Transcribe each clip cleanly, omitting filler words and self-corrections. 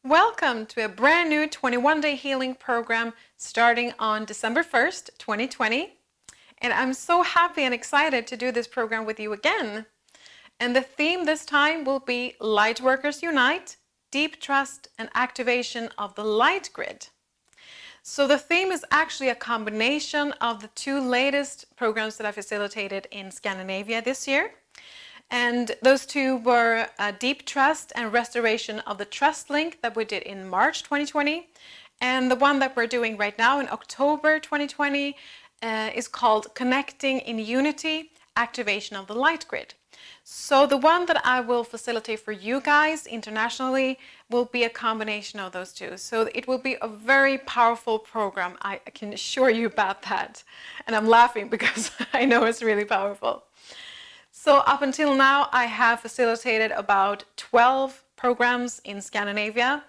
Welcome to a brand new 21-day healing program starting on December 1st, 2020. And I'm so happy and excited to do this program with you again. And the theme this time will be Lightworkers Unite, Deep Trust and Activation of the Light Grid. So the theme is actually a combination of the two latest programs that I facilitated in Scandinavia this year. And those two were Deep Trust and Restoration of the Trust Link that we did in March 2020. And the one that we're doing right now in October 2020 is called Connecting in Unity, Activation of the Light Grid. So the one that I will facilitate for you guys internationally will be a combination of those two. So it will be a very powerful program. I can assure you about that. And I'm laughing because I know it's really powerful. So up until now, I have facilitated about 12 programs in Scandinavia,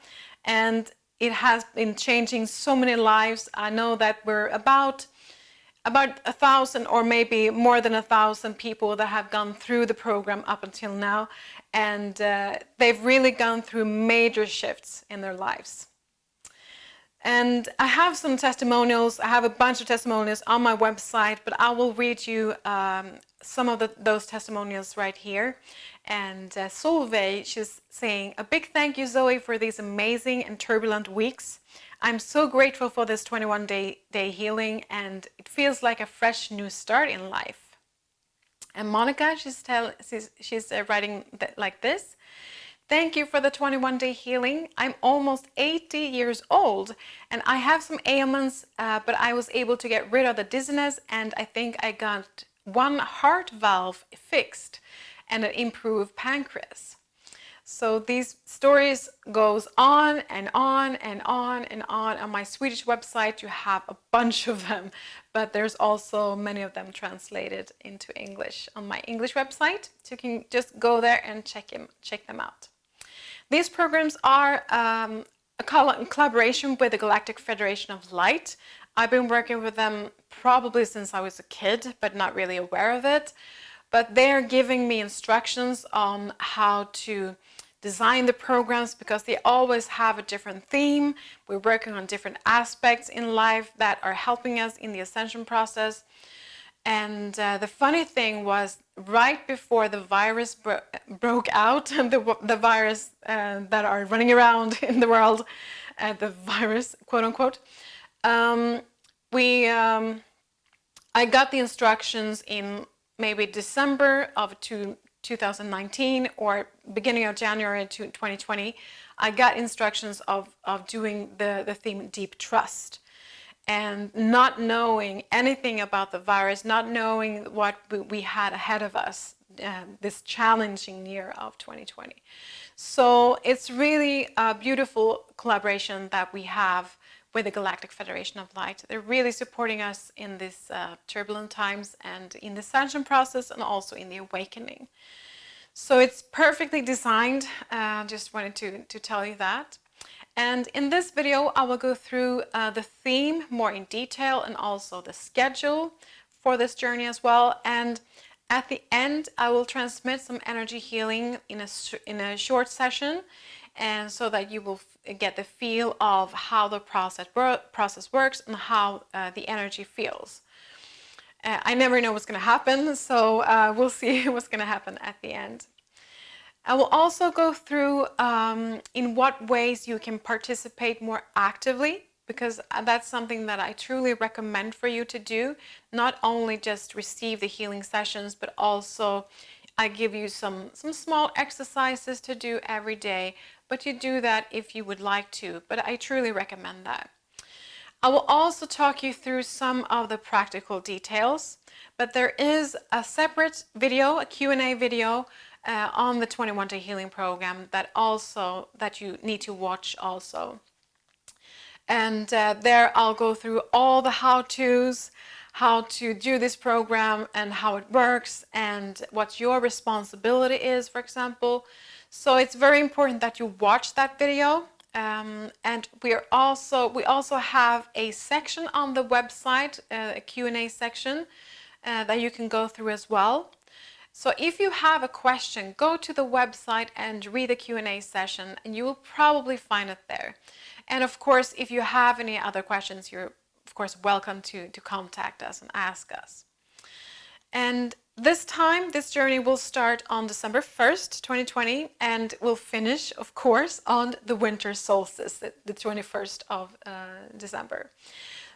and it has been changing so many lives. I know that we're about 1,000 or maybe more than 1,000 people that have gone through the program up until now, and they've really gone through major shifts in their lives. And I have some testimonials. I have a bunch of testimonials on my website, but I will read you some of those testimonials right here. And Solveig, she's saying, a big thank you, Zoe, for these amazing and turbulent weeks. I'm so grateful for this 21-day healing, and it feels like a fresh new start in life. And Monica, she's writing like this. Thank you for the 21-day healing. I'm almost 80 years old and I have some ailments, but I was able to get rid of the dizziness, and I think I got one heart valve fixed and an improved pancreas. So these stories goes on and on and on and on. On my Swedish website, you have a bunch of them, but there's also many of them translated into English on my English website. So you can just go there and check them out. These programs are a collaboration with the Galactic Federation of Light. I've been working with them probably since I was a kid, but not really aware of it. But they're giving me instructions on how to design the programs because they always have a different theme. We're working on different aspects in life that are helping us in the ascension process. And the funny thing was, right before the virus broke out, the virus that are running around in the world, the virus, quote unquote, I got the instructions in maybe December of 2019 or beginning of January 2020. I got instructions of doing the theme Deep Trust. And not knowing anything about the virus, not knowing what we had ahead of us, this challenging year of 2020. So it's really a beautiful collaboration that we have with the Galactic Federation of Light. They're really supporting us in these turbulent times and in the ascension process and also in the awakening. So it's perfectly designed. Just wanted to tell you that. And in this video, I will go through the theme more in detail and also the schedule for this journey as well. And at the end, I will transmit some energy healing in a short session, and so that you will get the feel of how the process works and how the energy feels. I never know what's going to happen, so we'll see what's going to happen at the end. I will also go through in what ways you can participate more actively, because that's something that I truly recommend for you to do. Not only just receive the healing sessions, but also I give you some small exercises to do every day, but you do that if you would like to, but I truly recommend that. I will also talk you through some of the practical details, but there is a separate video, a Q&A video, on the 21-day healing program that you need to watch also. And there I'll go through all the how-tos, how to do this program and how it works and what your responsibility is, for example. So it's very important that you watch that video. And we also have a section on the website, a Q&A section that you can go through as well. So if you have a question, go to the website and read the Q&A session, and you will probably find it there. And of course, if you have any other questions, you're of course welcome to contact us and ask us. And this journey will start on December 1st, 2020, and will finish, of course, on the winter solstice, the 21st of December.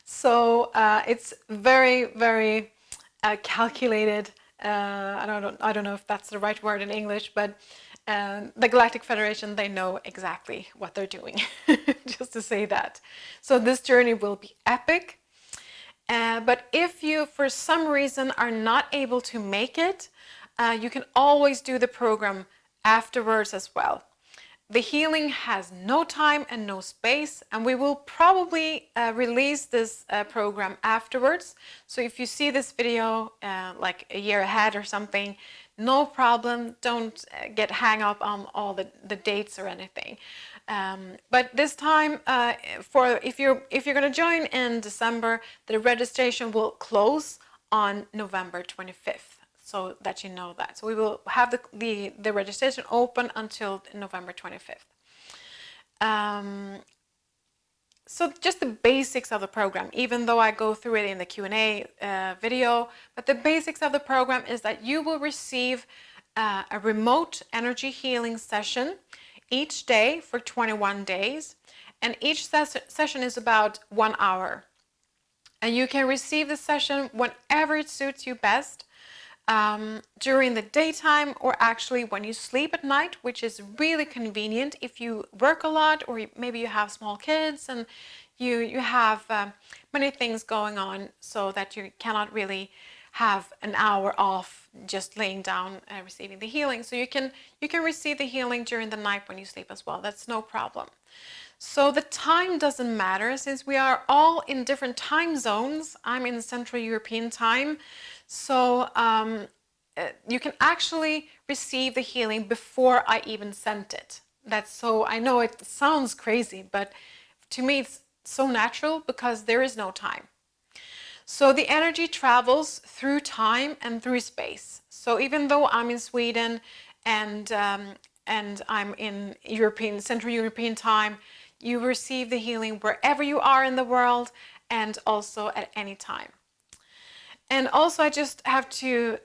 So it's very, very calculated. I don't know if that's the right word in English, but the Galactic Federation, they know exactly what they're doing, just to say that. So this journey will be epic. But if you, for some reason, are not able to make it, you can always do the program afterwards as well. The healing has no time and no space, and we will probably release this program afterwards. So if you see this video like a year ahead or something, no problem. Don't get hung up on all the dates or anything. But this time, if you're going to join in December, the registration will close on November 25th. So that you know that. So we will have the registration open until November 25th. So just the basics of the program, even though I go through it in the Q&A video, but the basics of the program is that you will receive a remote energy healing session each day for 21 days. And each session is about 1 hour. And you can receive the session whenever it suits you best. During the daytime, or actually when you sleep at night, which is really convenient if you work a lot, or maybe you have small kids and you have many things going on, so that you cannot really have an hour off just laying down and receiving the healing. So you can receive the healing during the night when you sleep as well. That's no problem. So the time doesn't matter, since we are all in different time zones. I'm in Central European time. So you can actually receive the healing before I even sent it. I know it sounds crazy, but to me it's so natural because there is no time. So the energy travels through time and through space. So even though I'm in Sweden and I'm in Central European time, you receive the healing wherever you are in the world, and also at any time. And also, I just have to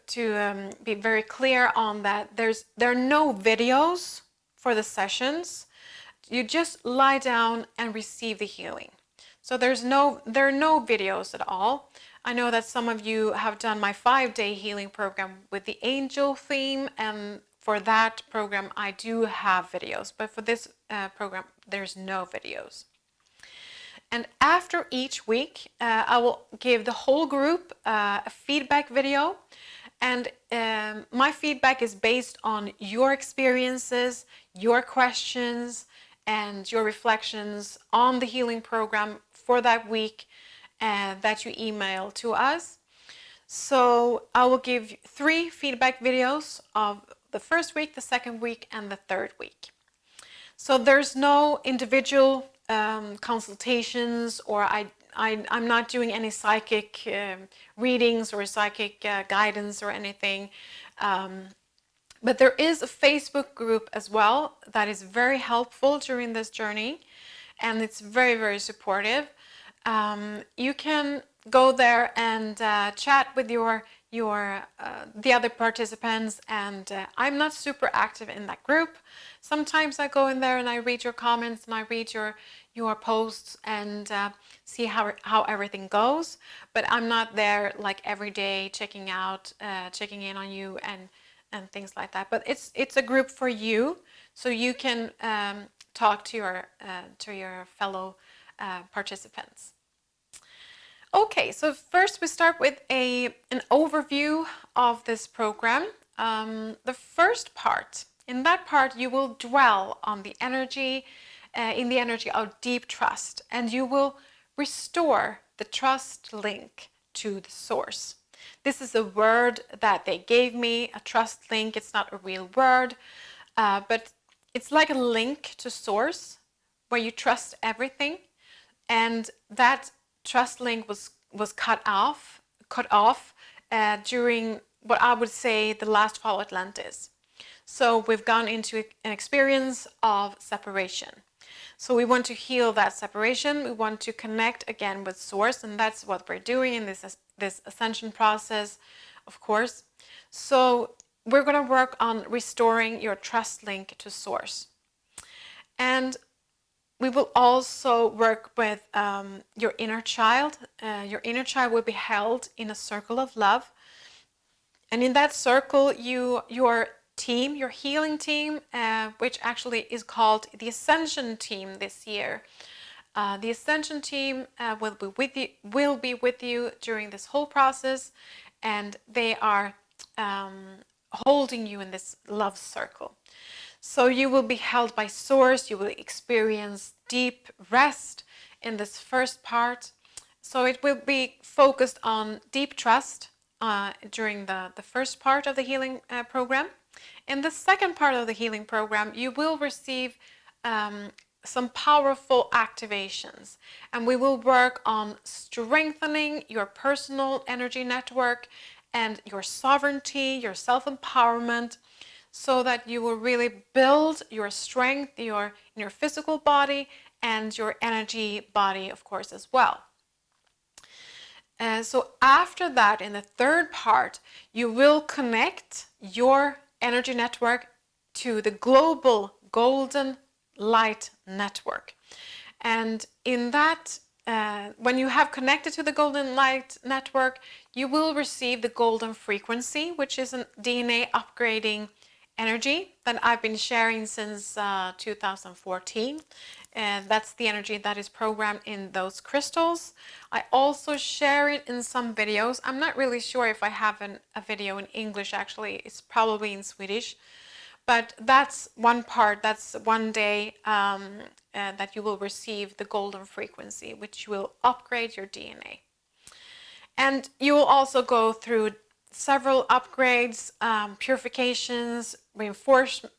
be very clear on that. There are no videos for the sessions. You just lie down and receive the healing. So there are no videos at all. I know that some of you have done my 5-day healing program with the angel theme, and for that program I do have videos. But for this program, there's no videos. And after each week, I will give the whole group a feedback video. And my feedback is based on your experiences, your questions, and your reflections on the healing program for that week that you email to us. So I will give 3 feedback videos of the first week, the second week, and the third week. So there's no individual consultations, or I'm not doing any psychic readings or psychic guidance or anything. But there is a Facebook group as well that is very helpful during this journey, and it's very, very supportive. You can go there and chat with the other participants, and I'm not super active in that group. Sometimes I go in there and I read your comments and I read your posts and see how everything goes, but I'm not there like every day checking in on you and things like that. But it's a group for you, so you can talk to your fellow participants. Okay, so first we start with an overview of this program. The first part, in that part you will dwell on the energy, in the energy of deep trust, and you will restore the trust link to the source. This is a word that they gave me, a trust link. It's not a real word, but it's like a link to source where you trust everything, and that trust link was cut off during what I would say the last fall Atlantis. So we've gone into an experience of separation. So we want to heal that separation. We want to connect again with Source, and that's what we're doing in this ascension process, of course. So we're going to work on restoring your trust link to Source. And we will also work with your inner child. Your inner child will be held in a circle of love. And in that circle, your team, your healing team, which actually is called the Ascension Team this year. The Ascension Team will be with you during this whole process, and they are holding you in this love circle. So you will be held by Source. You will experience deep rest in this first part. So it will be focused on deep trust during the first part of the healing program. In the second part of the healing program, you will receive some powerful activations, and we will work on strengthening your personal energy network and your sovereignty, your self-empowerment, so that you will really build your strength in your physical body and your energy body, of course, as well. So after that, in the third part, you will connect your energy network to the global golden light network. And in that, when you have connected to the golden light network, you will receive the golden frequency, which is a DNA upgrading energy that I've been sharing since 2014. And that's the energy that is programmed in those crystals. I also share it in some videos. I'm not really sure if I have a video in English, actually. It's probably in Swedish. But that's one part, that's one day that you will receive the golden frequency, which will upgrade your DNA. And you will also go through several upgrades, purifications,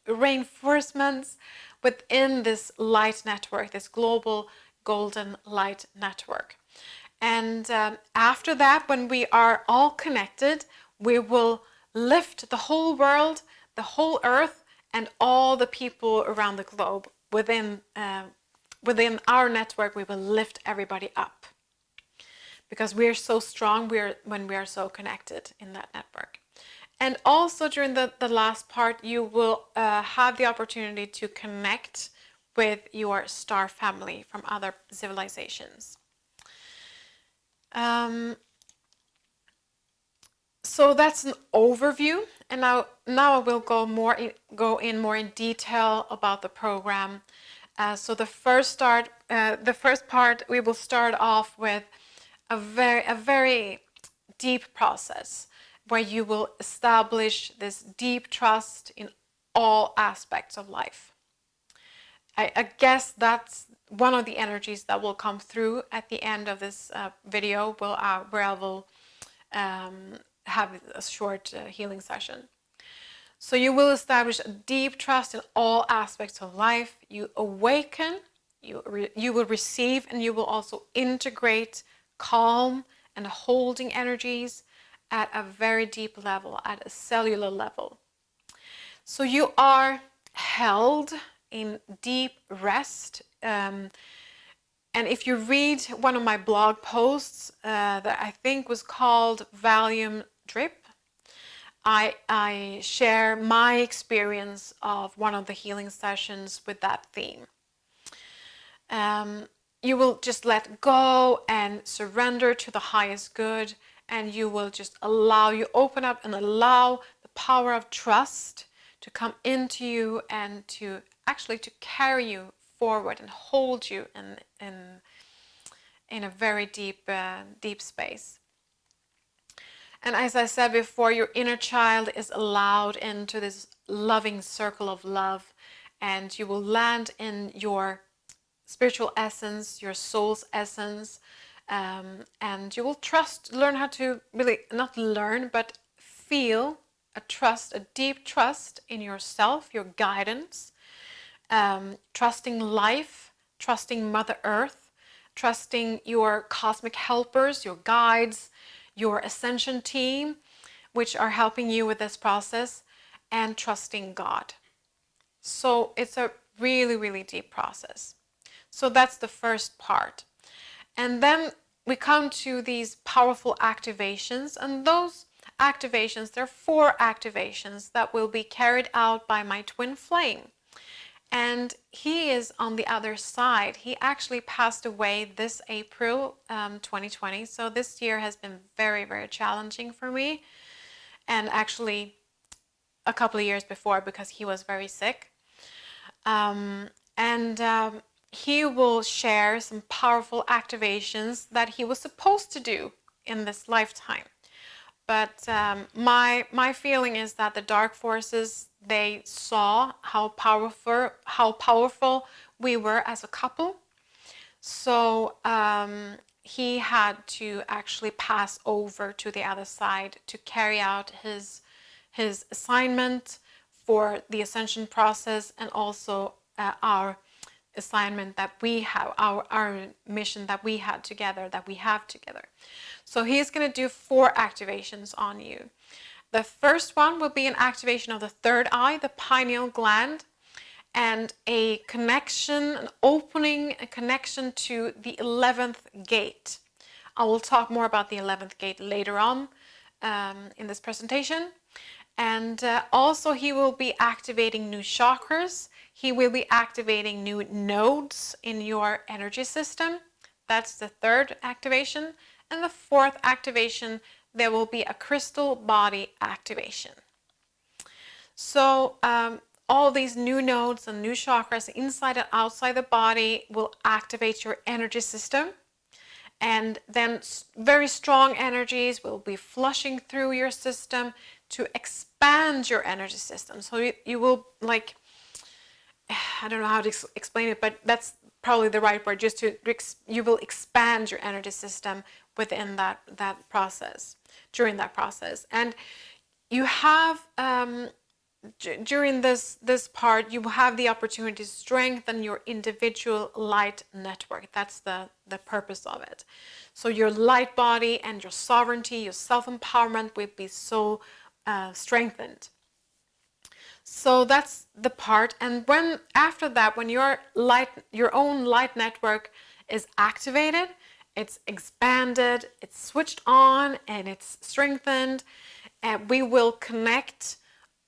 reinforcements within this light network, this global golden light network. And after that, when we are all connected, we will lift the whole world, the whole earth, and all the people around the globe within our network. We will lift everybody up, because we are so strong when we are so connected in that network. And also during the last part, you will have the opportunity to connect with your star family from other civilizations. So that's an overview, and now I will go in more in detail about the program. So the first part, we will start off with a very deep process where you will establish this deep trust in all aspects of life. I guess that's one of the energies that will come through at the end of this video, where I will have a short healing session. So you will establish a deep trust in all aspects of life. You awaken, you will receive, and you will also integrate calm and holding energies at a very deep level, at a cellular level. So you are held in deep rest. And if you read one of my blog posts that I think was called Valium Drip, I share my experience of one of the healing sessions with that theme. You will just let go and surrender to the highest good, and you will just open up and allow the power of trust to come into you and to actually to carry you forward and hold you in a very deep space. And as I said before, your inner child is allowed into this loving circle of love, and you will land in your spiritual essence, your soul's essence, and you will learn how to really, not learn, but feel a deep trust in yourself, your guidance, trusting life, trusting Mother Earth, trusting your cosmic helpers, your guides, your ascension team, which are helping you with this process, and trusting God. So it's a really, really deep process. So that's the first part. And then we come to these powerful activations, and those activations, there are 4 activations that will be carried out by my twin flame. And he is on the other side. He actually passed away this April 2020. So this year has been very, very challenging for me. And actually a couple of years before, because he was very sick. He will share some powerful activations that he was supposed to do in this lifetime. But my feeling is that the dark forces, they saw how powerful we were as a couple. So he had to actually pass over to the other side to carry out his assignment for the ascension process, and also our assignment that we have, our mission that we have together. So he's going to do 4 activations on you. The first one will be an activation of the third eye, the pineal gland, and a connection, an opening, a connection to the 11th gate. I will talk more about the 11th gate later on in this presentation. And also he will be activating new chakras. He will be activating new nodes in your energy system. That's the 3rd activation. And the 4th activation, there will be a crystal body activation. So all these new nodes and new chakras inside and outside the body will activate your energy system. And then very strong energies will be flushing through your system to expand your energy system. So you will, like, I don't know how to explain it, but that's probably the right word, just you will expand your energy system within that process, during that process. And you have, during this part, you will have the opportunity to strengthen your individual light network. That's the purpose of it. So your light body and your sovereignty, your self-empowerment will be so strengthened. So that's the part. And after that, when your own light network is activated, it's expanded, it's switched on, and it's strengthened, and we will connect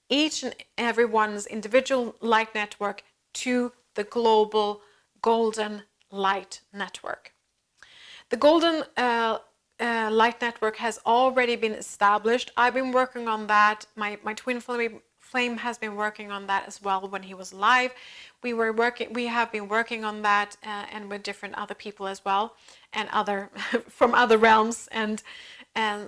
each and everyone's individual light network to the global golden light network. The golden light network has already been established. I've been working on that. My twin flame has been working on that as well when he was alive. We have been working on that and with different other people as well, and other from other realms, and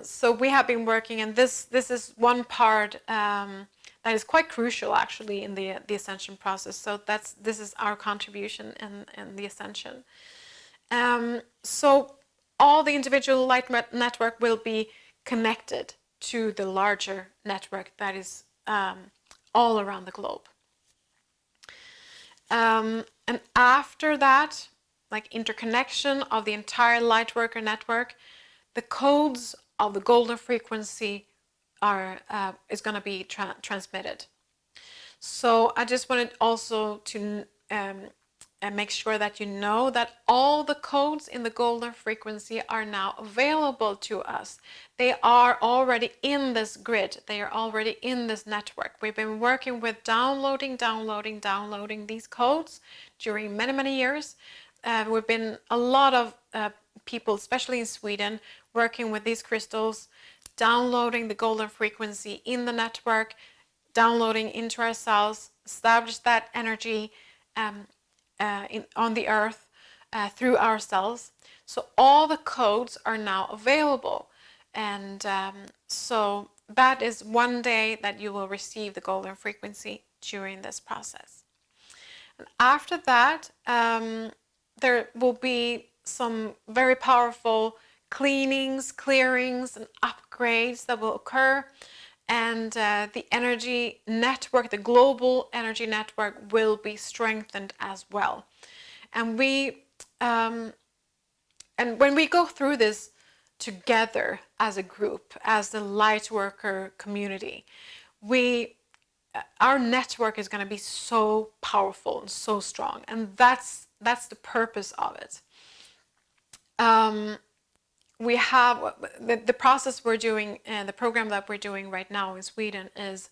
so we have been working. And this is one part that is quite crucial actually in the ascension process. So this is our contribution in the ascension. So all the individual light network will be connected to the larger network that is all around the globe. And after that, like interconnection of the entire Lightworker network, the codes of the golden frequency is going to be transmitted. So I just wanted also to make sure that you know that all the codes in the golden frequency are now available to us. They are already in this grid. They are already in this network. We've been working with downloading these codes during many years. We've been a lot of people, especially in Sweden, working with these crystals, downloading the golden frequency in the network, downloading into ourselves, establish that energy on the earth through ourselves. So all the codes are now available, and so that is one day that you will receive the golden frequency during this process. And after that, there will be some very powerful cleanings, clearings, and upgrades that will occur. And the energy network, the global energy network, will be strengthened as well. And when we go through this together as a group, as the Lightworker community. Our network is going to be so powerful and so strong, and that's the purpose of it. We have the process we're doing, and the program that we're doing right now in Sweden is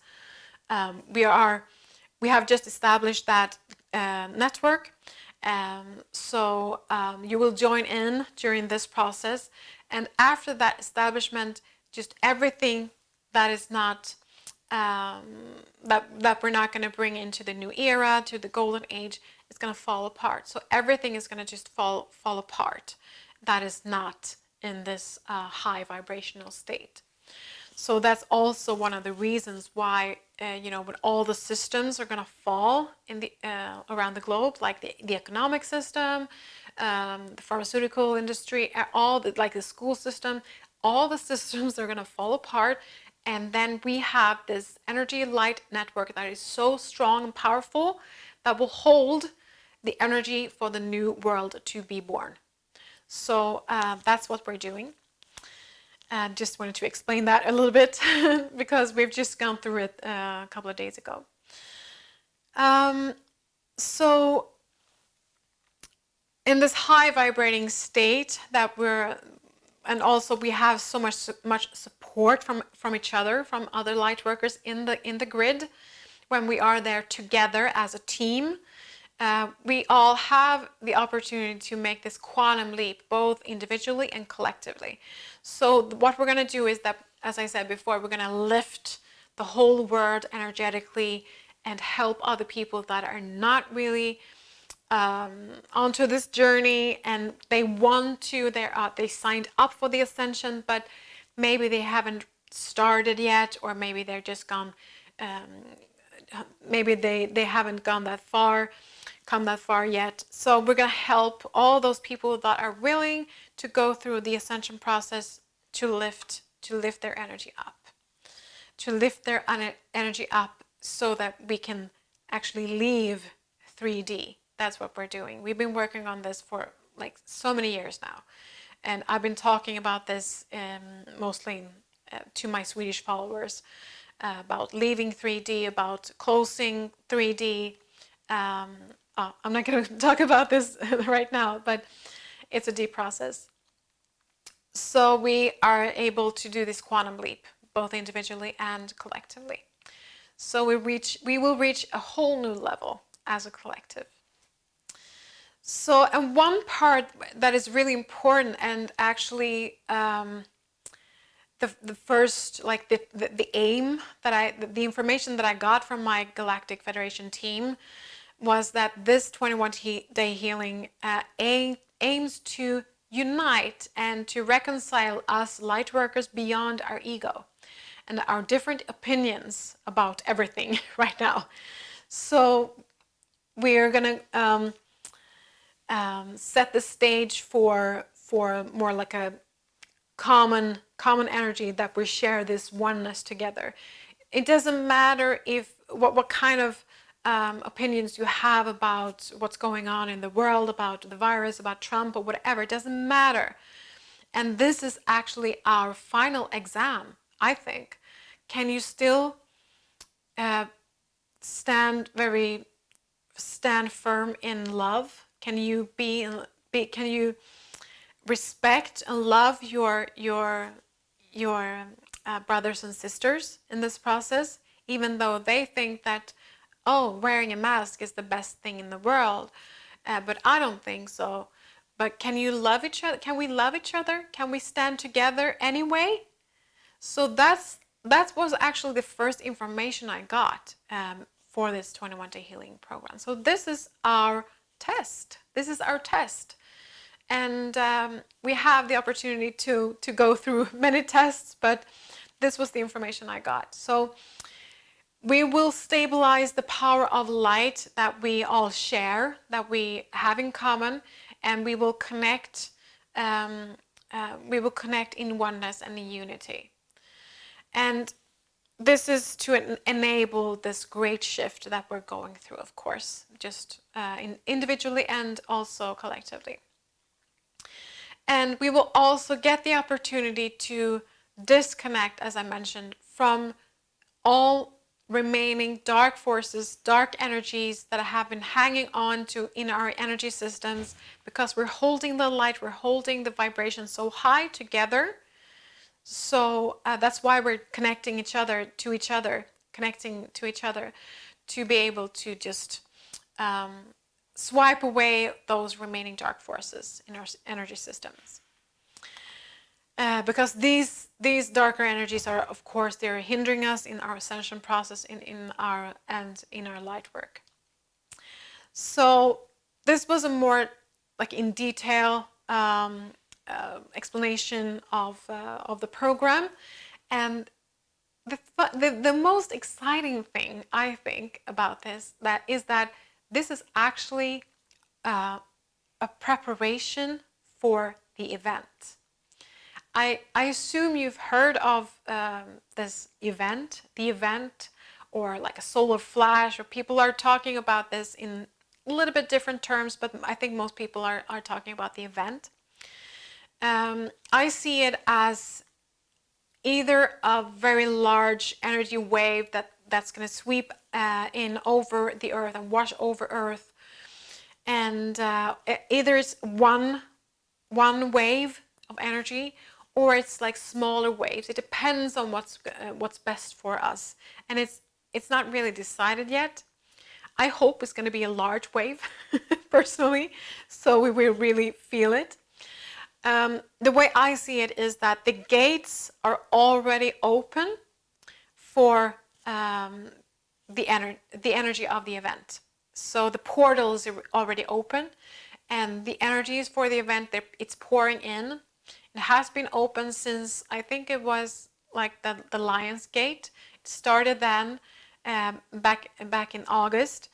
we have just established that network. So you will join in during this process, and after that establishment, just everything that is not that we're not going to bring into the new era, to the golden age, is going to fall apart. So everything is going to just fall apart. That is not in this high vibrational state. So that's also one of the reasons why when all the systems are going to fall in the around the globe, like the economic system, the pharmaceutical industry, all the school system, all the systems are going to fall apart. And then we have this energy light network that is so strong and powerful that will hold the energy for the new world to be born. So that's what we're doing. And just wanted to explain that a little bit because we've just gone through it a couple of days ago. So in this high vibrating state that and also we have so much support from each other, from other light workers in the grid, when we are there together as a team. We all have the opportunity to make this quantum leap, both individually and collectively. So what we're going to do is that, as I said before, we're going to lift the whole world energetically and help other people that are not really onto this journey, and they want to, they signed up for the ascension, but maybe they haven't started yet, or maybe they're just gone, maybe they haven't come that far yet. So we're going to help all those people that are willing to go through the ascension process to lift their energy up, so that we can actually leave 3D. That's what we're doing. We've been working on this for like so many years now, and I've been talking about this mostly to my Swedish followers, about leaving 3D, about closing 3D. I'm not going to talk about this right now, but it's a deep process. So we are able to do this quantum leap, both individually and collectively. So we will reach a whole new level as a collective. So, and one part that is really important, and actually the first, like the aim that the information that I got from my Galactic Federation team was that this 21-day healing aims to unite and to reconcile us light workers beyond our ego and our different opinions about everything right now. So we're gonna set the stage for more like a common energy, that we share this oneness together. It doesn't matter what kind of opinions you have about what's going on in the world, about the virus, about Trump, or whatever. It doesn't matter. And this is actually our final exam, I think. Can you still stand firm in love? Can you can you respect and love your brothers and sisters in this process, even though they think that, oh, wearing a mask is the best thing in the world, but I don't think so. But can you love each other? Can we love each other? Can we stand together anyway? So that was actually the first information I got for this 21-day healing program. So this is our test. This is our test. And we have the opportunity to go through many tests, but this was the information I got. So we will stabilize the power of light that we all share, that we have in common, and we will connect. We will connect in oneness and in unity. And this is to enable this great shift that we're going through, of course, just individually and also collectively. And we will also get the opportunity to disconnect, as I mentioned, from all remaining dark forces, dark energies that have been hanging on to in our energy systems, because we're holding the light, we're holding the vibration so high together. So that's why we're connecting connecting to each other, to be able to just swipe away those remaining dark forces in our energy systems. Because these darker energies are, of course, they're hindering us in our ascension process, in our light work. So this was a more like in detail explanation of the program, and the most exciting thing I think about this is that this is actually a preparation for the event. I assume you've heard of this event, the event, or like a solar flash, or people are talking about this in a little bit different terms, but I think most people are talking about the event. I see it as either a very large energy wave that's going to sweep in over the earth and wash over earth, and either it's one wave of energy, or it's like smaller waves. It depends on what's best for us, and it's not really decided yet. I hope it's going to be a large wave, personally, so we will really feel it. The way I see it is that the gates are already open for the energy of the event. So the portal is already open, and the energies for the event, it's pouring in. It has been open since, I think it was like the Lion's Gate. It started then back in August,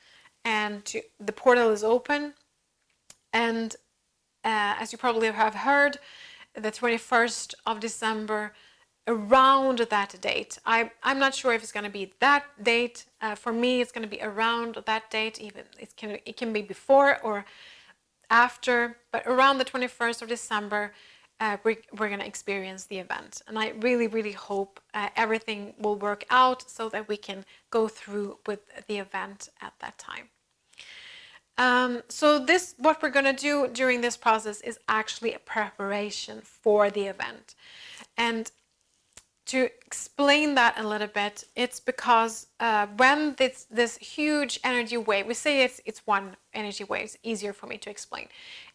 and the portal is open. And as you probably have heard, the 21st of December, around that date. I'm not sure if it's going to be that date. For me, it's going to be around that date. Even it can be before or after, but around the 21st of December, we're going to experience the event. And I really, really hope everything will work out so that we can go through with the event at that time. So what we're going to do during this process is actually a preparation for the event. And to explain that a little bit, it's because when this huge energy wave, we say it's one energy wave, it's easier for me to explain.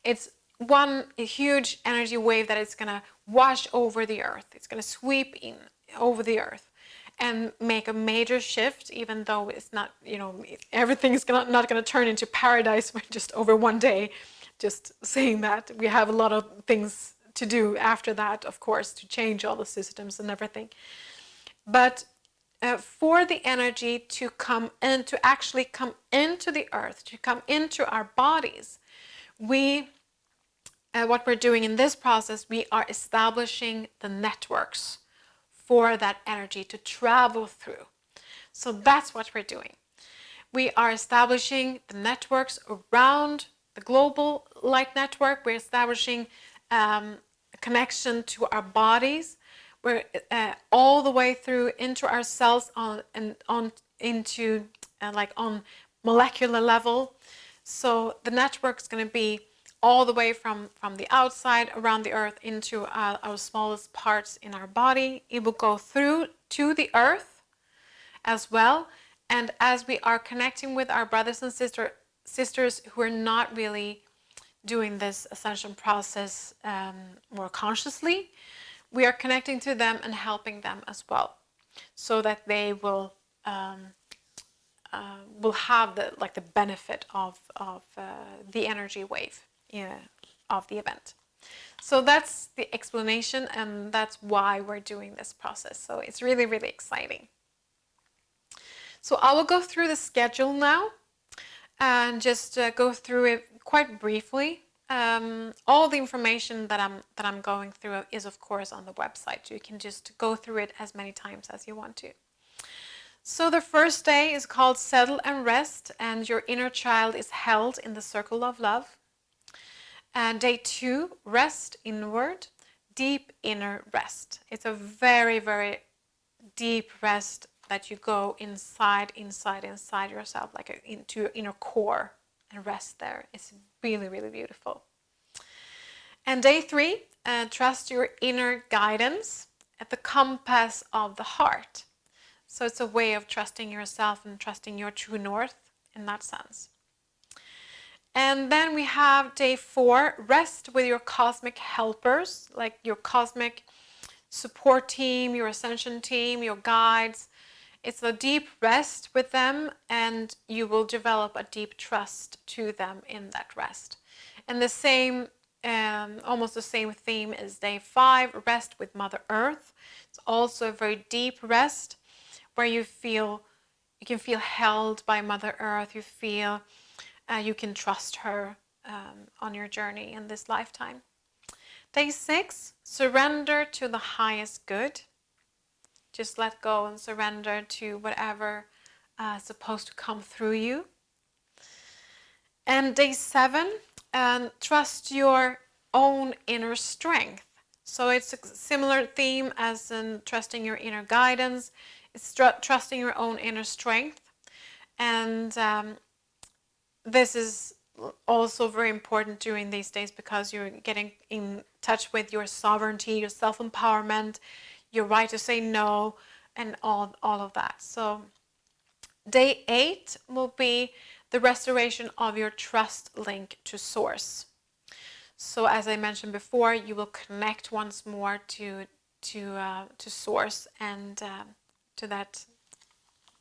It's one huge energy wave that is going to wash over the earth. It's going to sweep in over the earth and make a major shift, even though it's not, everything is not going to turn into paradise just over one day. Just saying that. We have a lot of things to do after that, of course, to change all the systems and everything. But for the energy to come in, to actually come into the earth, to come into our bodies, what we're doing in this process, we are establishing the networks for that energy to travel through. So that's what we're doing. We are establishing the networks around the global light network. We're establishing a connection to our bodies. We're all the way through into our cells on molecular level. So the network is going to be all the way from the outside around the earth into our smallest parts in our body. It will go through to the earth as well. And as we are connecting with our brothers and sisters who are not really doing this ascension process more consciously, we are connecting to them and helping them as well, so that they will have the benefit of the energy wave of the event. So that's the explanation, and that's why we're doing this process. So it's really, really exciting. So I will go through the schedule now and just go through it quite briefly. All the information that I'm going through is, of course, on the website. You can just go through it as many times as you want to. So the first day is called Settle and Rest, and your inner child is held in the circle of love. Day 2, rest inward, deep inner rest. It's a very, very deep rest that you go inside yourself, like into your inner core and rest there. It's really, really beautiful. And day 3, trust your inner guidance at the compass of the heart. So it's a way of trusting yourself and trusting your true north in that sense. And then we have day 4, rest with your cosmic helpers, like your cosmic support team, your ascension team, your guides. It's a deep rest with them, and you will develop a deep trust to them in that rest. And the same, almost the same theme as day 5, rest with Mother Earth. It's also a very deep rest where you can feel held by Mother Earth. You feel you can trust her on your journey in this lifetime. Day 6, surrender to the highest good. Just let go and surrender to whatever is supposed to come through you. And day 7, trust your own inner strength. So it's a similar theme as in trusting your inner guidance. It's trusting your own inner strength. And this is also very important during these days because you're getting in touch with your sovereignty, your self-empowerment, your right to say no, and all of that. So day 8 will be the restoration of your trust link to source. So as I mentioned before, you will connect once more to source, and to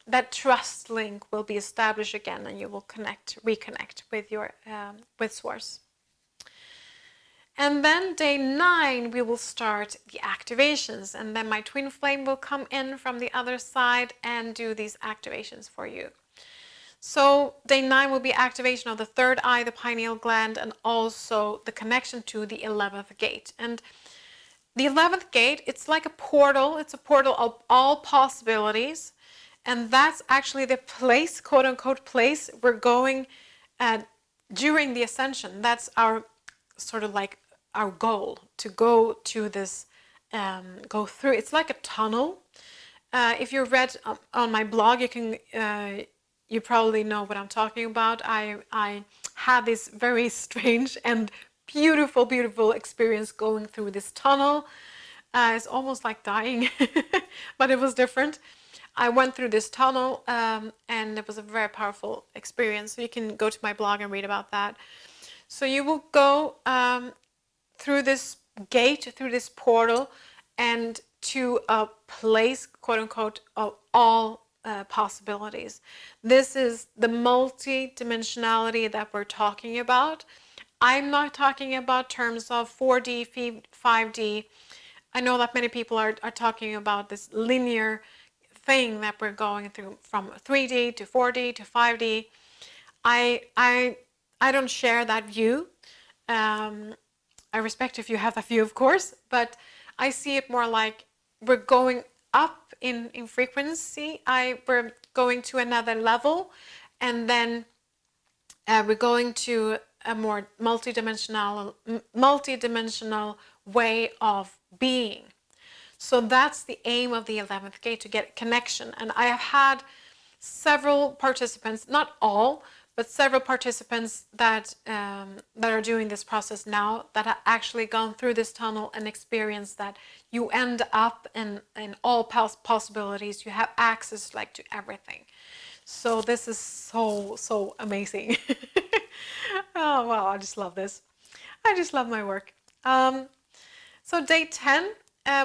that trust link will be established again, and you will reconnect with your with source. And then day 9, we will start the activations, and then my twin flame will come in from the other side and do these activations for you. So day 9 will be activation of the third eye, the pineal gland, and also the connection to the 11th gate. And the 11th gate, it's like a portal. It's a portal of all possibilities. And that's actually the place, quote unquote, place we're going during the ascension. That's our sort of like our goal, to go to this, go through. It's like a tunnel. If you read on my blog, you probably know what I'm talking about. I had this very strange and beautiful experience going through this tunnel. It's almost like dying, but it was different. I went through this tunnel, and it was a very powerful experience. So you can go to my blog and read about that. So you will go through this gate, through this portal, and to a place, quote unquote, of all possibilities. This is the multi-dimensionality that we're talking about. I'm not talking about terms of 4D, 5D. I know that many people are talking about this linear thing that we're going through from 3D to 4D to 5D. I don't share that view. I respect if you have that view, of course, but I see it more like we're going up in frequency. We're going to another level, and then we're going to a more multidimensional way of being. So that's the aim of the 11th gate, to get connection. And I have had several participants, not all, but several participants that are doing this process now, that have actually gone through this tunnel and experienced that you end up in all possibilities. You have access like to everything. So this is so amazing. Oh wow, I just love this. I just love my work. So day 10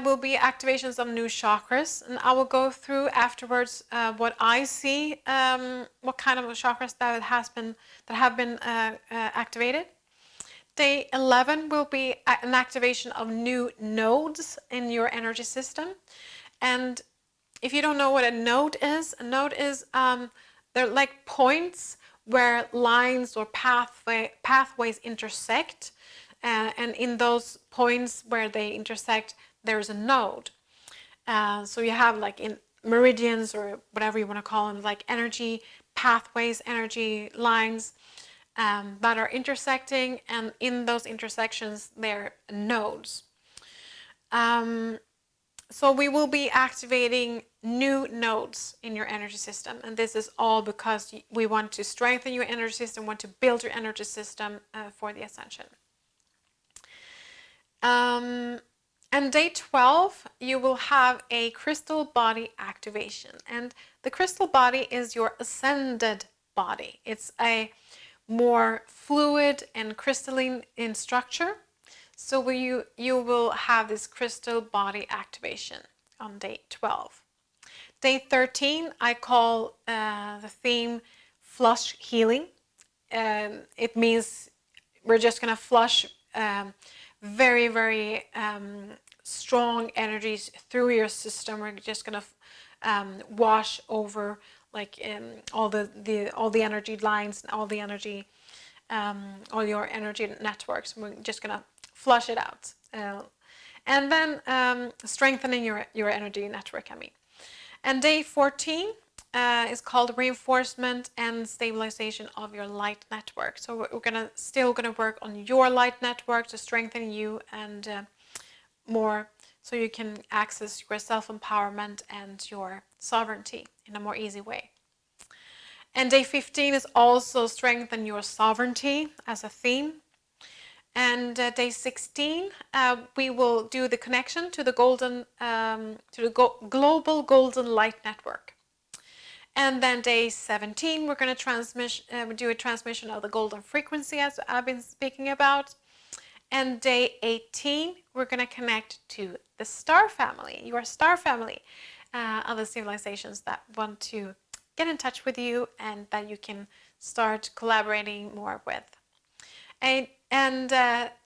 will be activations of new chakras, and I will go through afterwards what I see, what kind of chakras that have been activated. Day 11 will be an activation of new nodes in your energy system. And if you don't know what a node is they're like points where lines or pathways intersect, and in those points where they intersect, there's a node. So you have like in meridians, or whatever you want to call them, like energy pathways, energy lines, that are intersecting, and in those intersections there are nodes. So we will be activating new nodes in your energy system, and this is all because we want to strengthen your energy system, want to build your energy system for the ascension. And day 12, you will have a crystal body activation, and the crystal body is your ascended body. It's a more fluid and crystalline in structure. So you will have this crystal body activation on day 12. Day 13, I call the theme flush healing. It means we're just going to flush very, very strong energies through your system. We're just going to wash over like all the energy lines and all the energy, all your energy networks. We're just going to flush it out. And then strengthening your energy network, I mean. And day 14 is called reinforcement and stabilization of your light network. So we're still gonna work on your light network to strengthen you and more, so you can access your self-empowerment and your sovereignty in a more easy way. And day 15 is also strengthen your sovereignty as a theme. And day 16, we will do the connection to the global golden light network. And then day 17, we're going to do a transmission of the golden frequency, as I've been speaking about. And day 18, we're going to connect to the star family, your star family, other civilizations that want to get in touch with you and that you can start collaborating more with. And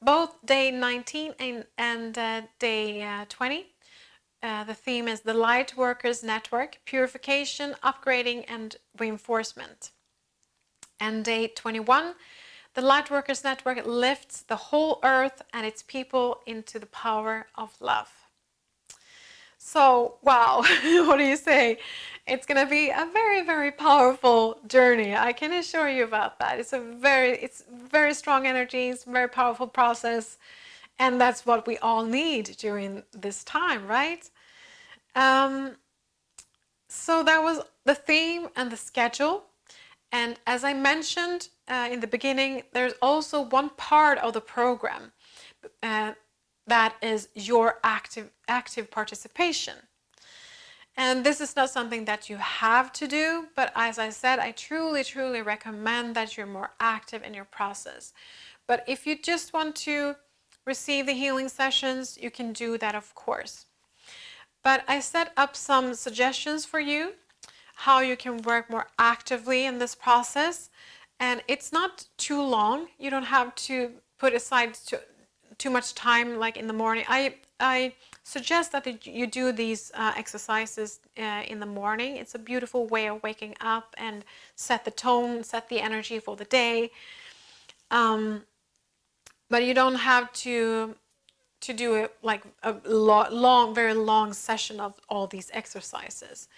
both day 19 and day 20, the theme is the Lightworkers Network, Purification, Upgrading, and Reinforcement. And day 21, the Lightworkers Network lifts the whole earth and its people into the power of love. So, wow, what do you say? It's going to be a very, very powerful journey. I can assure you about that. It's very strong energy. It's a very powerful process. And that's what we all need during this time, right? So that was the theme and the schedule. And as I mentioned in the beginning, there's also one part of the program that is your active participation. And this is not something that you have to do, but as I said, I truly recommend that you're more active in your process. But if you just want to receive the healing sessions, you can do that, of course. But I set up some suggestions for you, how you can work more actively in this process. And it's not too long. You don't have to put aside too much time like in the morning. I suggest that you do these exercises in the morning. It's a beautiful way of waking up and set the tone, set the energy for the day. But you don't have to do it like a very long session of all these exercises.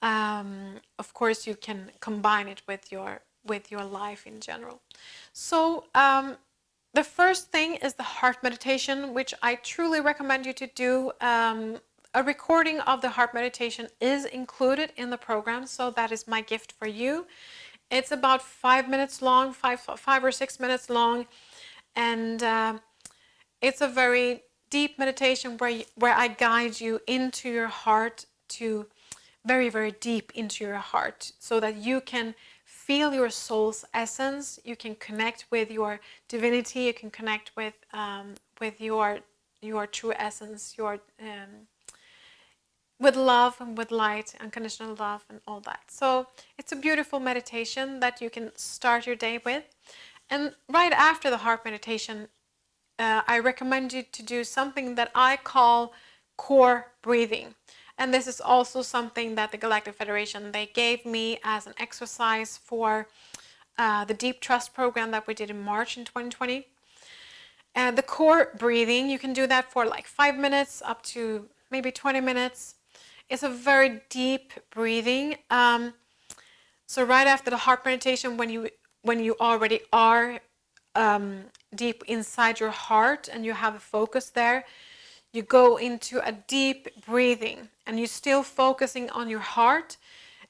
Of course, you can combine it with your life in general. So the first thing is the heart meditation, which I truly recommend you to do. A recording of the heart meditation is included in the program, so that is my gift for you. It's about 5 minutes long, 5 or 6 minutes long, and it's a very deep meditation where I guide you into your heart, to very, very deep into your heart, so that you can feel your soul's essence. You can connect with your divinity. You can connect with your true essence, with love and with light, unconditional love, and all that. So it's a beautiful meditation that you can start your day with. And right after the heart meditation, I recommend you to do something that I call core breathing. And this is also something that the Galactic Federation, they gave me as an exercise for the Deep Trust program that we did in March in 2020. And the core breathing, you can do that for like 5 minutes up to maybe 20 minutes. It's a very deep breathing. So right after the heart meditation, when you when you already are deep inside your heart and you have a focus there, you go into a deep breathing and you're still focusing on your heart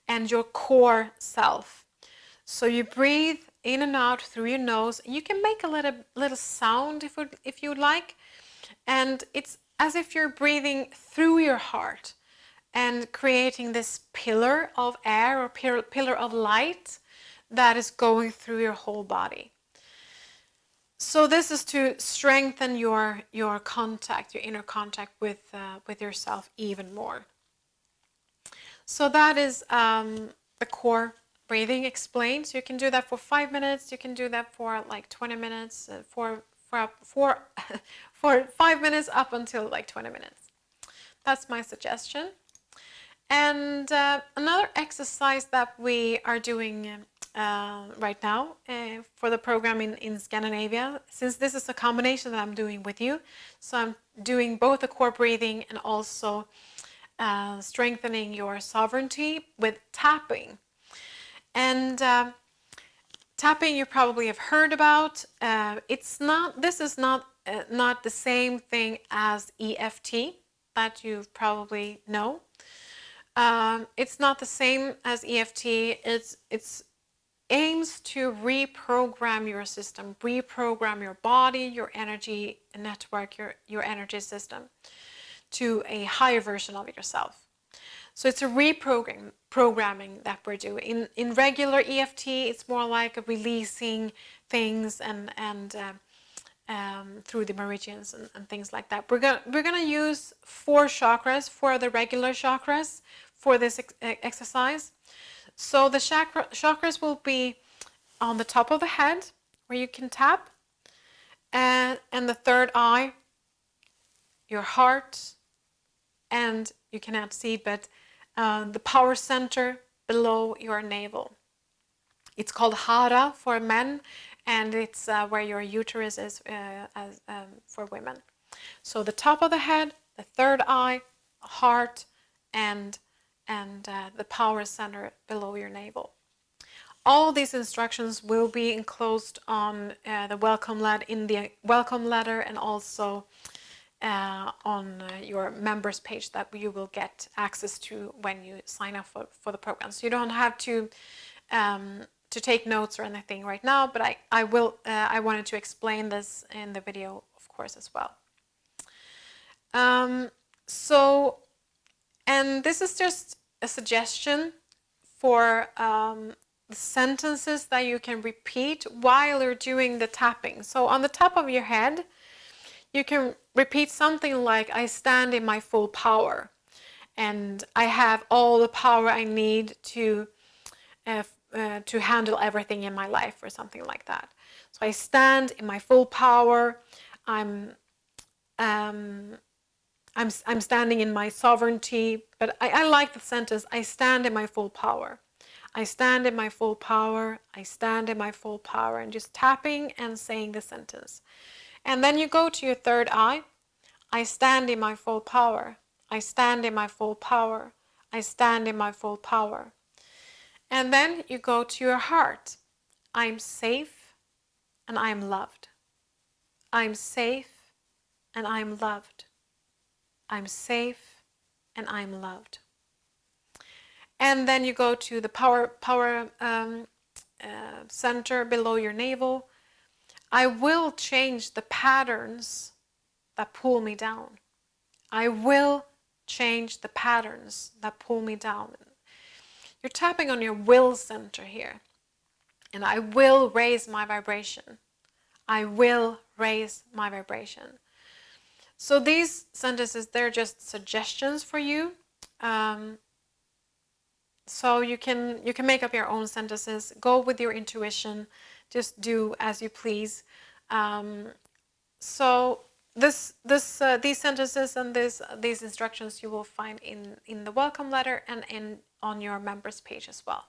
and your core self. So you breathe in and out through your nose. You can make a little sound if you would like. And it's as if you're breathing through your heart and creating this pillar of air or pillar of light that is going through your whole body. So this is to strengthen your contact, your inner contact with yourself even more. So that is the core breathing explained. So you can do that for 5 minutes. You can do that for like 20 minutes, for 5 minutes up until like 20 minutes. That's my suggestion. And another exercise that we are doing right now for the program in Scandinavia, since this is a combination that I'm doing with you, so I'm doing both the core breathing and also strengthening your sovereignty with tapping. And tapping you probably have heard about. This is not the same thing as EFT that you probably know. It's not the same as EFT. It's aims to reprogram your system, reprogram your body, your energy network, your energy system to a higher version of yourself. So it's a reprogramming that we're doing. In regular EFT, it's more like a releasing things and through the meridians and things like that. We're gonna use 4 chakras, 4 of the regular chakras for this exercise. So the chakras will be on the top of the head where you can tap, and the third eye, your heart, and you cannot see, but the power center below your navel. It's called Hara for men, and it's where your uterus is for women. So the top of the head, the third eye, heart, and the power center below your navel. All these instructions will be enclosed on the welcome letter and also on your members page that you will get access to when you sign up for the program. So you don't have to take notes or anything right now, but I wanted to explain this in the video, of course, as well. And this is just a suggestion for the sentences that you can repeat while you're doing the tapping. So on the top of your head, you can repeat something like, I stand in my full power, and I have all the power I need to handle everything in my life, or something like that. So I stand in my full power. I'm standing in my sovereignty, but I like the sentence, I stand in my full power. I stand in my full power. I stand in my full power, and just tapping and saying the sentence. And then you go to your third eye. I stand in my full power. I stand in my full power. I stand in my full power. And then you go to your heart. I'm safe and I'm loved. I'm safe and I'm loved. I'm safe and I'm loved. And then you go to the power center below your navel. I will change the patterns that pull me down. I will change the patterns that pull me down. You're tapping on your will center here. And I will raise my vibration. I will raise my vibration. So these sentences, they're just suggestions for you. So you can make up your own sentences. Go with your intuition. Just do as you please. So these sentences and these instructions you will find in the welcome letter and on your members page as well.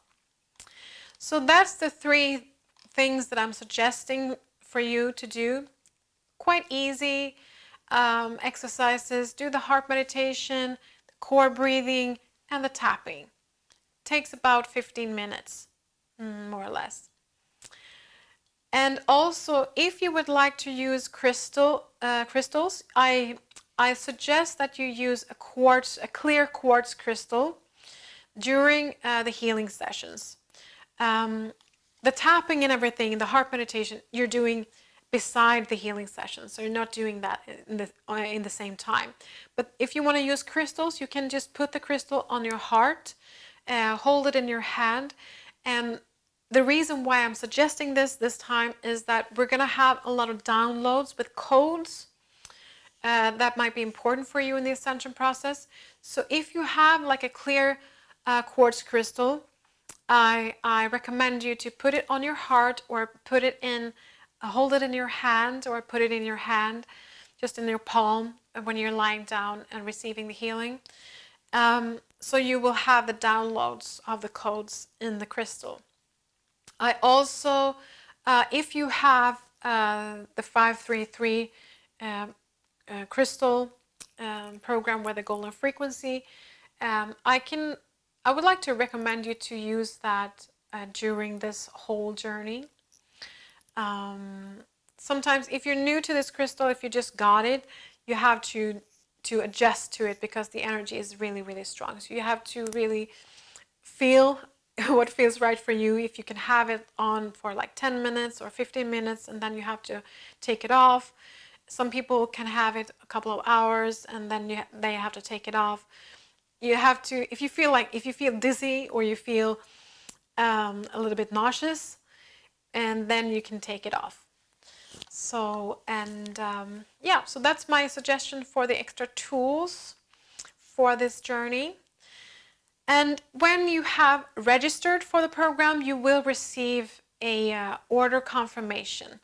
So that's the 3 things that I'm suggesting for you to do. Quite easy exercises. Do the heart meditation, the core breathing, and the tapping. Takes about 15 minutes, more or less. And also, if you would like to use crystals, I suggest that you use a clear quartz crystal during the healing sessions. The tapping and everything, the heart meditation, you're doing beside the healing session, so you're not doing that in the same time. But if you want to use crystals, you can just put the crystal on your heart, hold it in your hand, and the reason why I'm suggesting this time is that we're going to have a lot of downloads with codes that might be important for you in the ascension process. So if you have like a clear quartz crystal, I recommend you to put it on your heart, or put it in, hold it in your hand, or put it in your hand, just in your palm when you're lying down and receiving the healing. So you will have the downloads of the codes in the crystal. I also, if you have the 533 crystal program with the golden frequency, I would like to recommend you to use that during this whole journey. Sometimes if you're new to this crystal, if you just got it, you have to adjust to it because the energy is really, really strong. So you have to really feel what feels right for you. If you can have it on for like 10 minutes or 15 minutes and then you have to take it off. Some people can have it a couple of hours and then they have to take it off. You have to, if you feel dizzy or you feel a little bit nauseous, and then you can take it off. So, and yeah, so that's my suggestion for the extra tools for this journey. And when you have registered for the program, you will receive a order confirmation.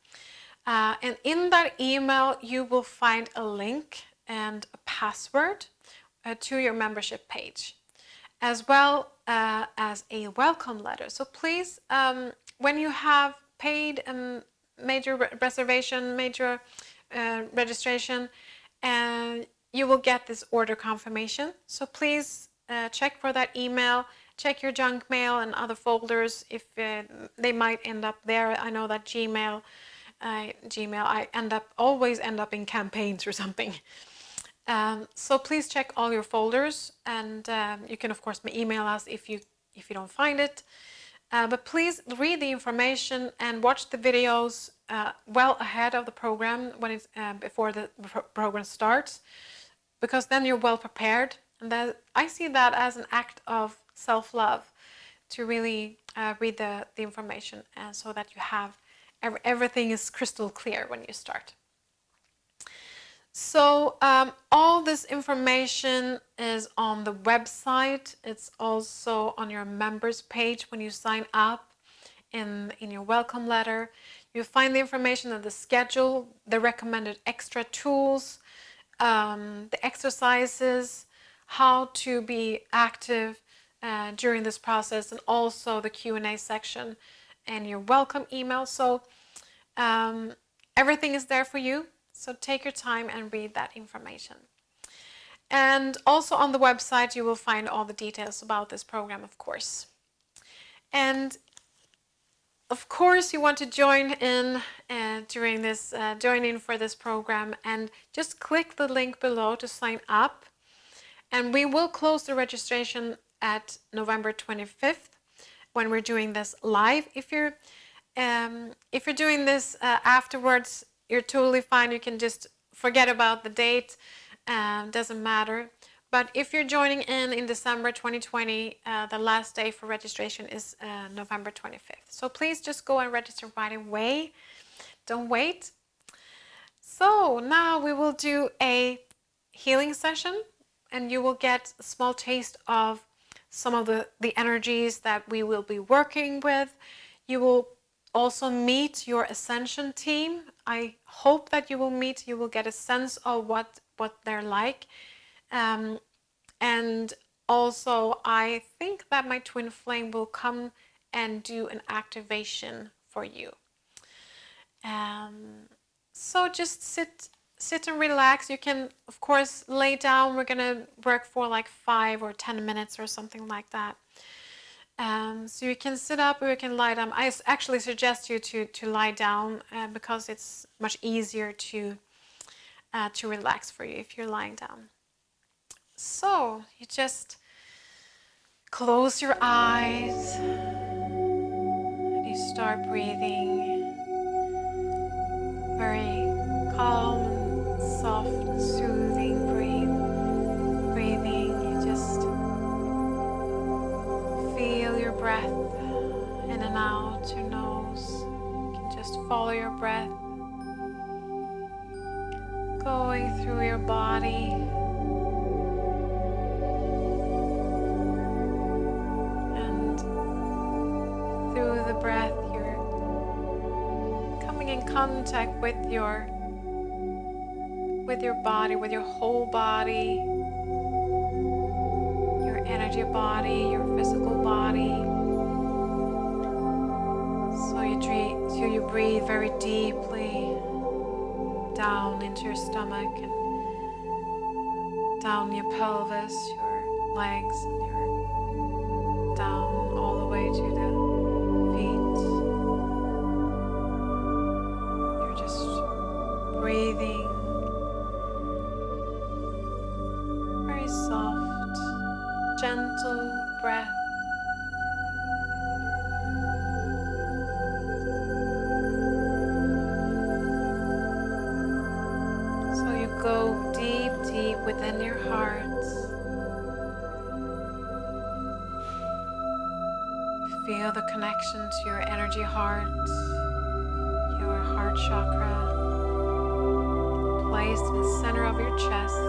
And in that email, you will find a link and a password to your membership page, as well as a welcome letter. So please, when you have paid a major reservation, major registration, you will get this order confirmation. So please check for that email, check your junk mail and other folders if they might end up there. I know that Gmail, I always end up in campaigns or something. So please check all your folders, and you can of course email us if you don't find it. But please read the information and watch the videos well ahead of the program, when it's before the program starts, because then you're well prepared. And that, I see that as an act of self-love, to really read the information, and so that you have everything is crystal clear when you start. So all this information is on the website. It's also on your members page when you sign up in your welcome letter. You'll find the information on the schedule, the recommended extra tools, the exercises, how to be active during this process, and also the Q&A section and your welcome email. So everything is there for you. So take your time and read that information. And also on the website, you will find all the details about this program, of course. And of course, you want to join in during this, join in for this program, and just click the link below to sign up. And we will close the registration at November 25th when we're doing this live. If you're doing this afterwards, you're totally fine. You can just forget about the date. Doesn't matter. But if you're joining in December 2020, the last day for registration is November 25th. So please just go and register right away. Don't wait. So now we will do a healing session, and you will get a small taste of some of the energies that we will be working with. You will also meet your ascension team. I hope that you will get a sense of what they're like. And also, I think that my twin flame will come and do an activation for you. So just sit and relax. You can, of course, lay down. We're gonna work for like 5 or 10 minutes or something like that. So you can sit up or you can lie down. I actually suggest you to lie down because it's much easier to relax for you if you're lying down. So you just close your eyes and you start breathing very calm and soft and soothing breathing. You just feel your breath in and out your nose. You can just follow your breath going through your body. And through the breath, you're coming in contact with your body, with your whole body, your energy body, your physical body. So you breathe very deeply down into your stomach and down your pelvis, your legs, and your down all the way to the feet. You're just breathing very soft, gentle breath. So you go deep, deep within your heart. Feel the connection to your energy heart, your heart chakra, placed in the center of your chest.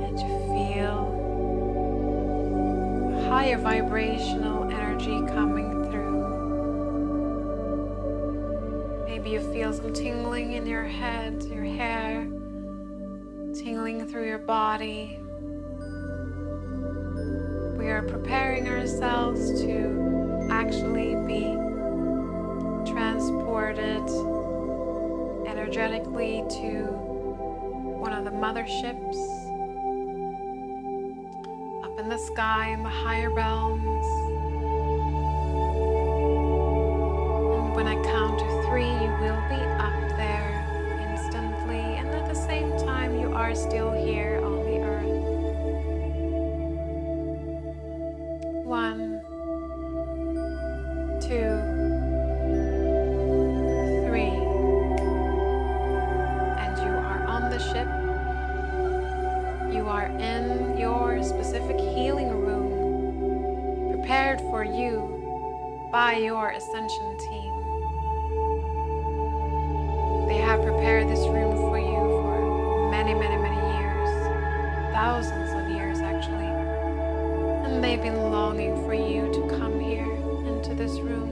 And you feel higher vibrational energy coming through. Maybe you feel some tingling in your head, your hair, tingling through your body. We are preparing ourselves to actually be transported energetically to one of the motherships up in the sky in the higher realms. And when I count to 3, you will be up there instantly, and at the same time you are still here on the earth. 1, 2, 3, and you are on the ship. You are in your specific healing room, prepared for you by your ascension team. They have prepared this room for you for many, many, many years, thousands of years actually, and they've been longing for you to come here into this room.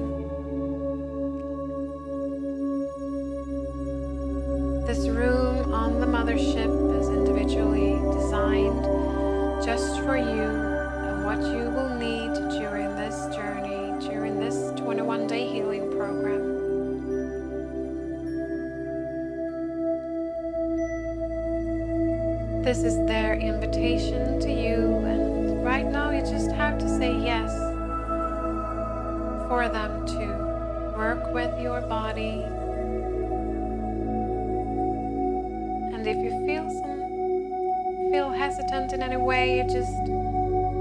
This room on the mothership is individually designed just for you and what you will need during this journey, during this 21-day healing program. This is their invitation to you, and right now you just have to say yes for them to work with your body. And if you feel hesitant in any way,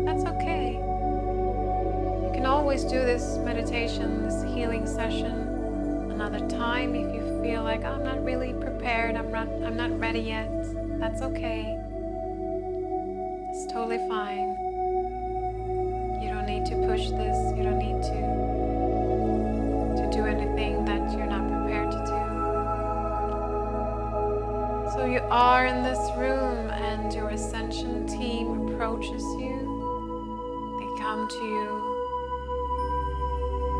that's okay. You can always do this meditation, this healing session another time if you feel like, I'm not really prepared, I'm not ready yet. That's okay. It's totally fine. You don't need to push this. You don't need to do anything that you're not prepared to do. So you are in this room and your ascension team approaches you. They come to you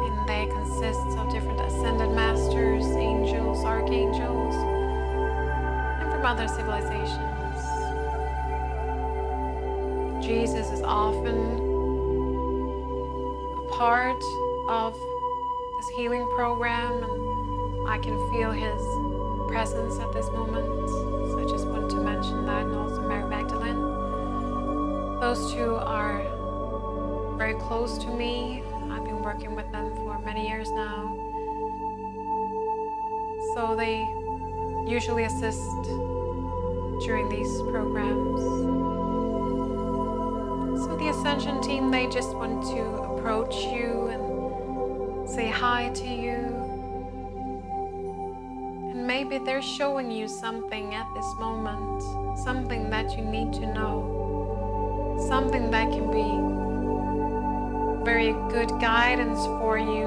and they consist of different ascended masters, angels, archangels, and from other civilizations. Jesus is often a part of this healing program, and I can feel his presence at this moment. So I just want to mention that, and also Mary Magdalene. Those two are very close to me. I've been working with them for many years now. So they usually assist during these programs. So the Ascension team, they just want to approach you and say hi to you. And maybe they're showing you something at this moment, something that you need to know, something that can be very good guidance for you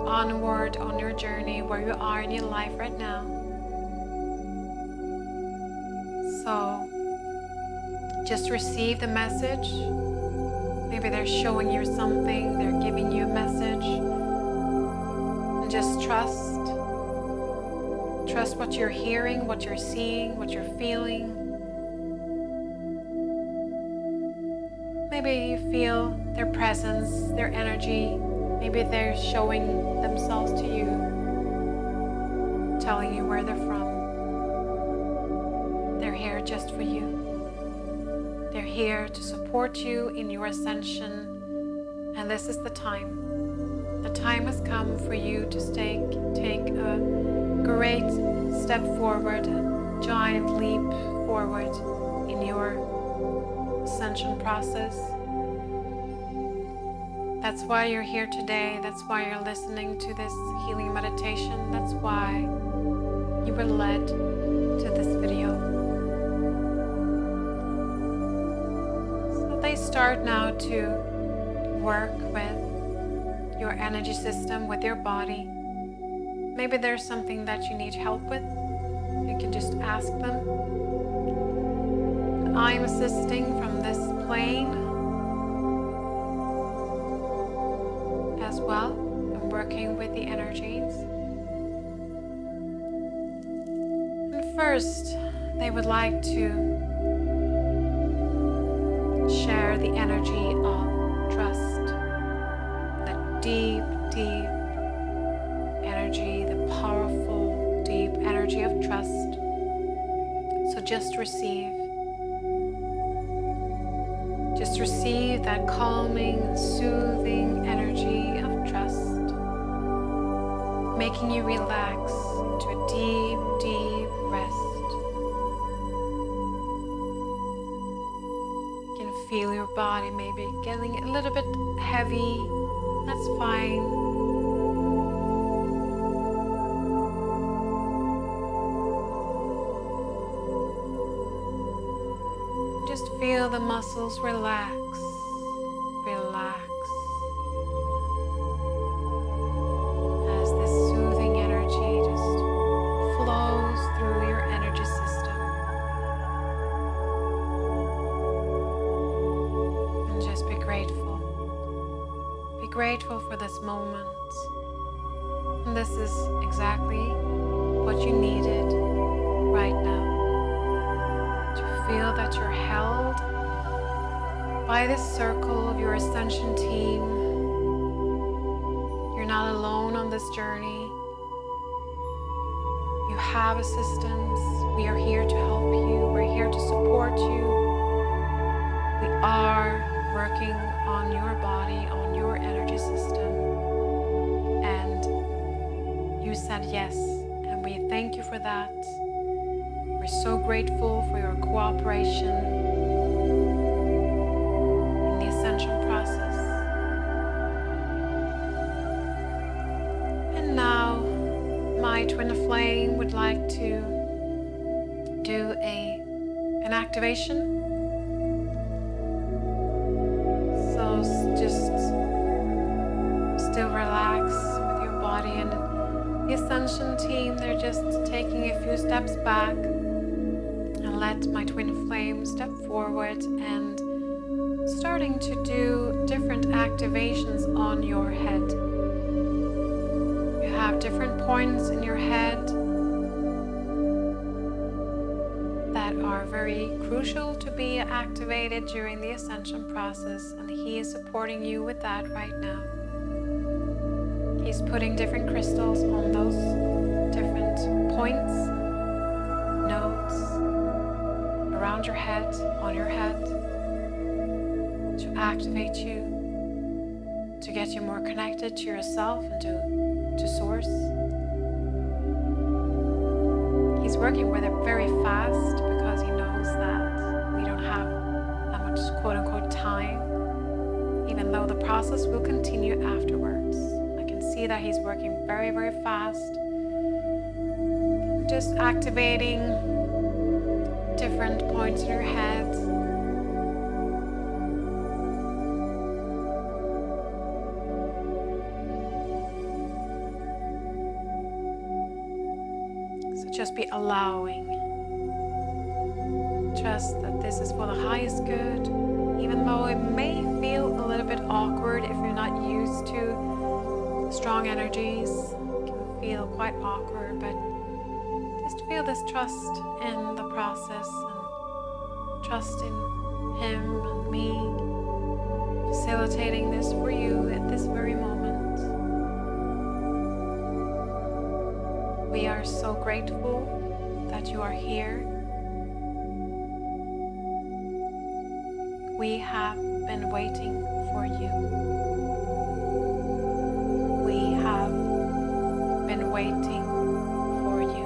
onward on your journey, where you are in your life right now. So just receive the message. Maybe they're showing you something, they're giving you a message. And just trust. Trust what you're hearing, what you're seeing, what you're feeling. Maybe you feel their presence, their energy. Maybe they're showing themselves to you, telling you where they're from. They're here just for you. They're here to support you in your ascension. And this is the time. The time has come for you to take a great step forward, a giant leap forward in your ascension process. That's why you're here today. That's why you're listening to this healing meditation. That's why you were led to this video. So they start now to work with your energy system, with your body. Maybe there's something that you need help with. You can just ask them. I'm assisting from this plane as well. I'm working with the energies. And first, they would like to share the energy of trust. The deep, deep energy, the powerful, deep energy of trust. So just receive. Just receive that calming, soothing energy of trust, making you relax into a deep, deep rest. You can feel your body maybe getting a little bit heavy. That's fine. Just feel the muscles relax, relax, as this soothing energy just flows through your energy system. And just be grateful. Be grateful for this moment. And this is exactly what you needed right now. Feel that you're held by this circle of your ascension team. You're not alone on this journey. You have assistance. We are here to help you. We're here to support you. We are working on your body, on your energy system. And you said yes, and we thank you for that. We're so grateful for your cooperation in the ascension process. And now, my twin flame would like to do an activation. So just still relax with your body, and the ascension team, they're just taking a few steps back. Let my twin flame step forward and starting to do different activations on your head. You have different points in your head that are very crucial to be activated during the ascension process, and he is supporting you with that right now. He's putting different crystals on those different points, nodes, around your head, on your head, to activate you, to get you more connected to yourself and to Source. He's working with it very fast because he knows that we don't have that much quote-unquote time, even though the process will continue afterwards. I can see that he's working very, very fast. Just activating different points in your head. So just be allowing. Trust that this is for the highest good, even though it may feel a little bit awkward if you're not used to strong energies. It can feel quite awkward, but just feel this trust in the process and trust in him and me facilitating this for you at this very moment. We are so grateful that you are here. We have been waiting for you. We have been waiting for you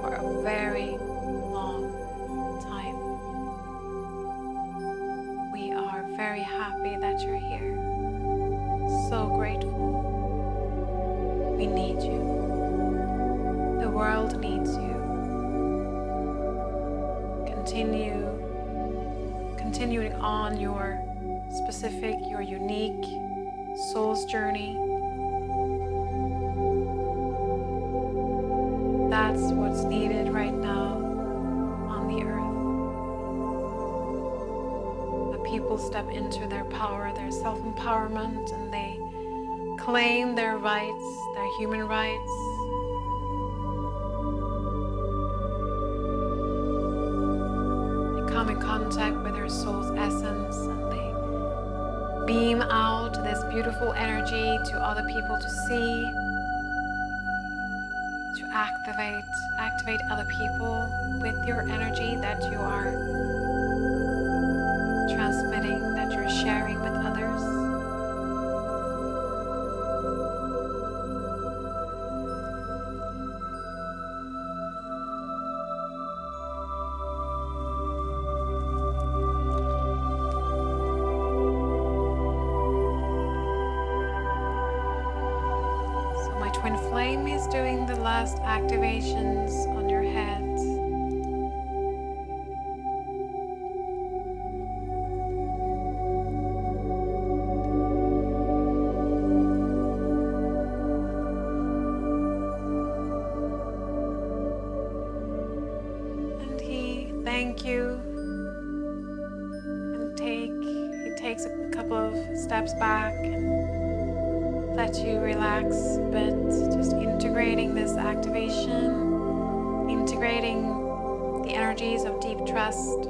for a very long time. We are very happy that you're here. So grateful. We need you. The world needs you. Continuing on your specific, your unique soul's journey. That's what's needed right now on the earth. The people step into their power, their self-empowerment, and they claim their rights, their human rights. They come in contact with their soul's essence and they beam out this beautiful energy to other people to see, to activate other people with your energy that you are transmitting, that you're sharing with others. Twin Flame is doing the last activations on your head. And he thank you and he takes a couple of steps back and let you relax a bit, just integrating this activation, integrating the energies of deep trust.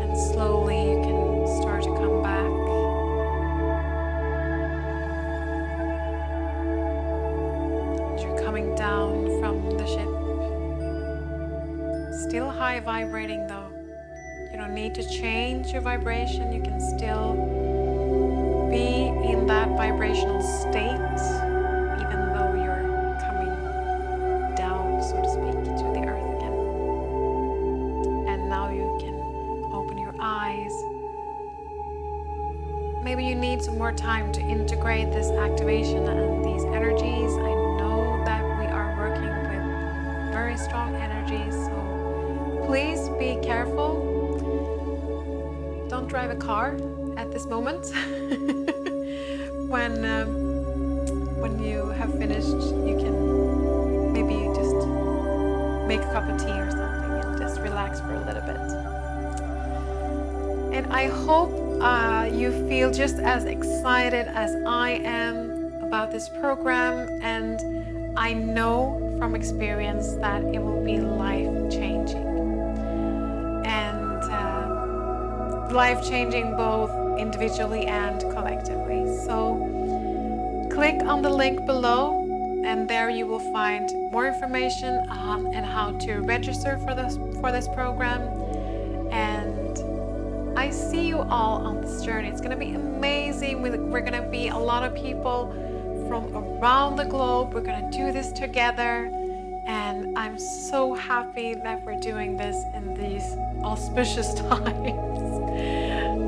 And slowly you can start to come back. And you're coming down from the ship. Still high vibrating though. You don't need to change your vibration. You can still be in that vibrational state even though you're coming down, so to speak, to the earth again. And now you can open your eyes. Maybe you need some more time to integrate this activation and these energies. I know that we are working with very strong energies, so please be careful. Don't drive a car at this moment. When you have finished, you can maybe just make a cup of tea or something and just relax for a little bit. And I hope you feel just as excited as I am about this program, and I know from experience that it will be life-changing. life-changing both individually and collectively. So click on the link below, and there you will find more information on and how to register for this program. And I see you all on this journey. It's going to be amazing. We're going to be a lot of people from around the globe. We're going to do this together, and I'm so happy that we're doing this in these auspicious times.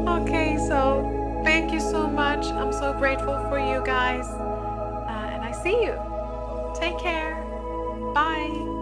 Okay, so thank you so much. I'm so grateful for you guys, and I see you. Take care. Bye.